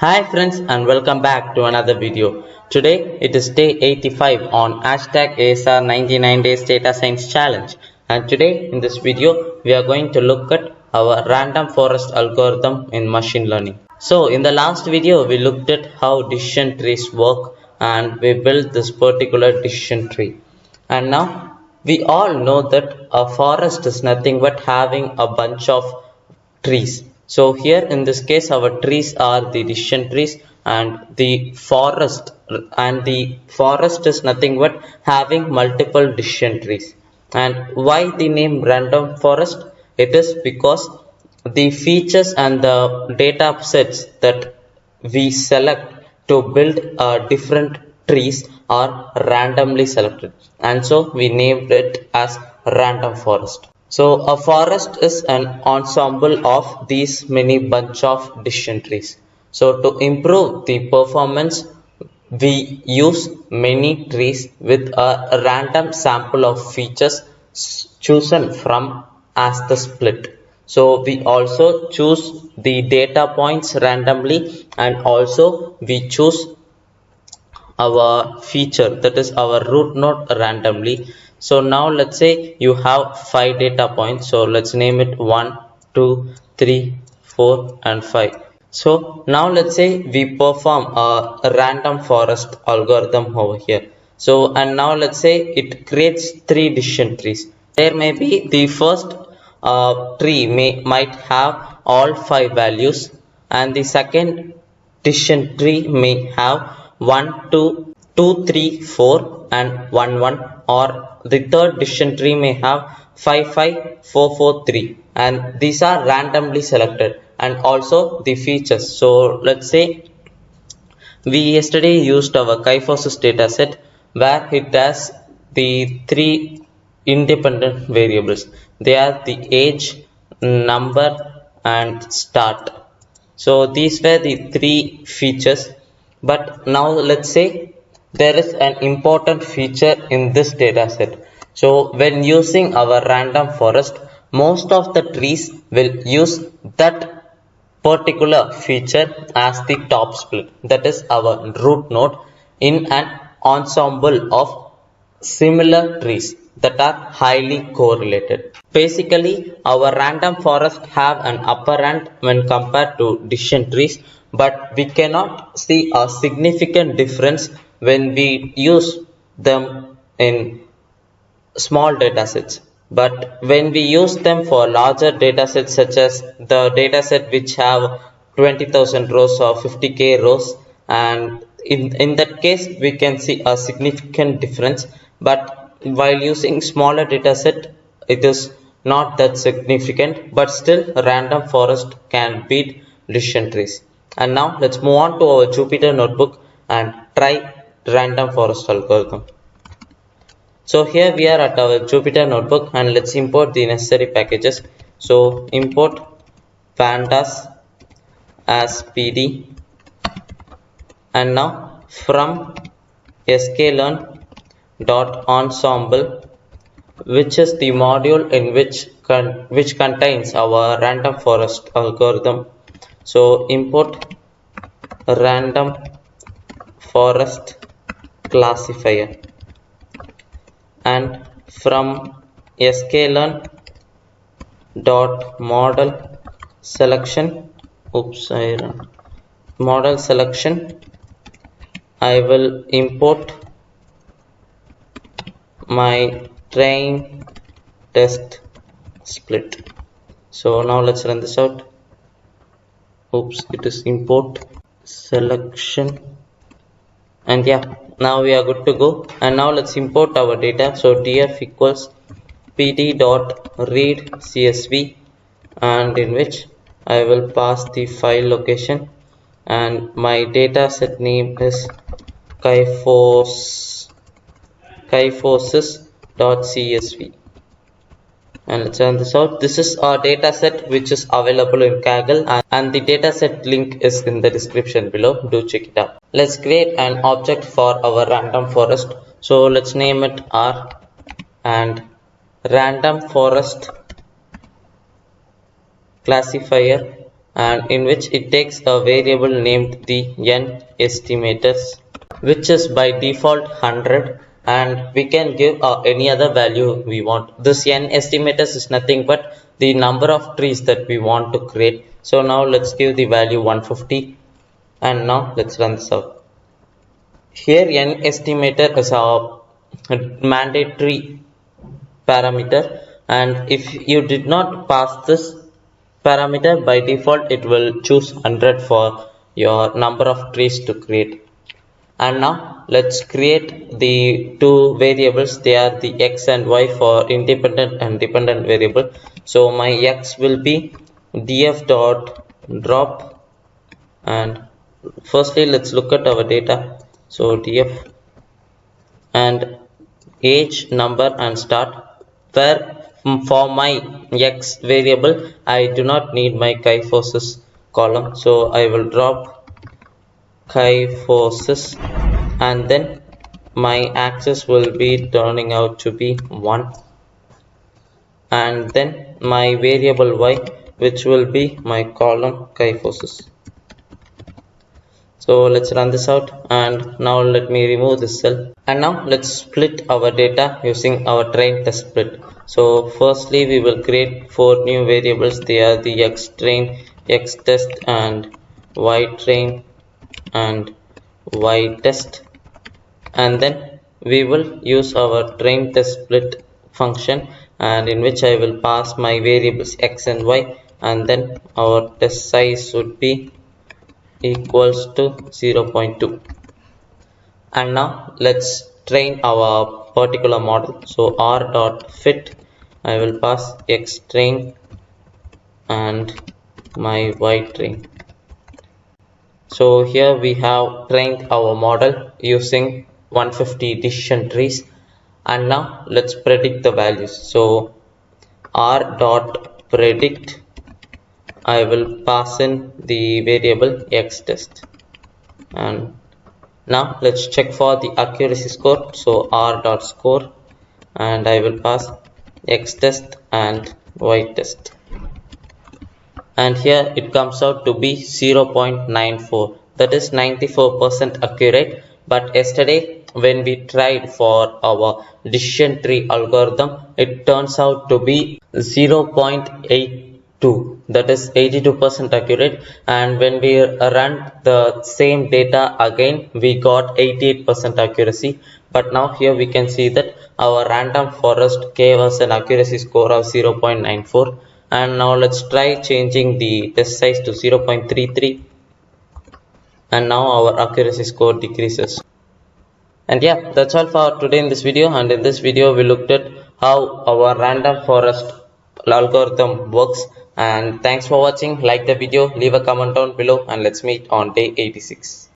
Hi friends and welcome back to another video. Today it is day 85 on hashtag ASR 99 days data science challenge, and today in this video we are going to look at our random forest algorithm in machine learning. So in the last video we looked at how decision trees work and we built this particular decision tree, and now we all know that a forest is nothing but having a bunch of trees. So here in this case our trees are the decision trees, and the forest is nothing but having multiple decision trees. And why the name random forest? It is because the features and the data sets that we select to build different trees are randomly selected, and so we named it as random forest. So a forest is an ensemble of these many bunch of decision trees. So to improve the performance, we use many trees with a random sample of features chosen from as the split. So we also choose the data points randomly, and also we choose our feature, that is our root node, randomly. So now let's say you have 5 data points, so let's name it 1 2 3 4 and 5. So now let's say we perform a random forest algorithm over here. So and now let's say it creates 3 decision trees. There may be the first tree might have all 5 values, and the second decision tree may have 1 2 2 3 4 and 1 1, or the third decision tree may have 5 5 4 4 3, and these are randomly selected. And also the features, so let's say we yesterday used our kyphosis dataset where it has the 3 independent variables. They are the age, number and start. So these were the 3 features. But now let's say there is an important feature in this dataset. So when using our random forest, most of the trees will use that particular feature as the top split, that is our root node, in an ensemble of similar trees that are highly correlated. Basically our random forest have an upper hand when compared to decision trees, but we cannot see a significant difference when we use them in small datasets. But when we use them for larger datasets, such as the dataset which have 20,000 rows or 50k rows, and in that case we can see a significant difference. But while using smaller dataset, it is not that significant, but still random forest can beat decision trees. And now let's move on to our Jupyter notebook and try random forest algorithm. So here we are at our Jupyter notebook, and let's import the necessary packages. So import pandas as pd, and now from sklearn dot ensemble, which is the module in which contains our random forest algorithm. So import random forest classifier, and from sklearn dot model selection, model selection, I will import my train test split. So now let's run this out. It is import selection, and yeah, now we are good to go. And now let's import our data. So df equals pd dot read csv, and in which I will pass the file location, and my data set name is kyphosis.csv. And let's run this out. This is our data set which is available in Kaggle, and the data set link is in the description below. Do check it out. Let's create an object for our random forest. So let's name it R, and random forest classifier and in which it takes a variable named the n estimators, which is by default 100, and we can give any other value we want. This n estimators is nothing but the number of trees that we want to create. So now let's give the value 150, and now let's run this out. Here n estimator is our mandatory parameter, and if you did not pass this parameter, by default it will choose 100 for your number of trees to create. And now let's create the two variables. They are the x and y for independent and dependent variable. So my x will be df dot drop, and firstly let's look at our data. So df and age, number and start, where for my x variable I do not need my chi forces column, so I will drop chi forces, and then my axis will be turning out to be 1, and then my variable y, which will be my column chi forces. So let's run this out, and now let me remove this cell, and now let's split our data using our train test split. So firstly we will create 4 new variables. They are the x train, x test and y train and y test, and then we will use our train test split function, and in which I will pass my variables x and y, and then our test size would be equals to 0.2. and now let's train our particular model. So r dot fit, I will pass x train and my y train. So here we have trained our model using 150 decision trees, and now let's predict the values. So r dot predict, I will pass in the variable x test, and now let's check for the accuracy score. So r dot score, and I will pass x test and y test, and here it comes out to be 0.94, that is 94% accurate. But yesterday when we tried for our decision tree algorithm, it turns out to be 0.82, that is 82% accurate, and when we run the same data again we got 88% accuracy. But now here we can see that our random forest gave us an accuracy score of 0.94, and now let's try changing the test size to 0.33, and now our accuracy score decreases. And yeah, that's all for today in this video. And in this video we looked at how our random forest algorithm works. And thanks for watching. Like the video, leave a comment down below, and let's meet on day 86.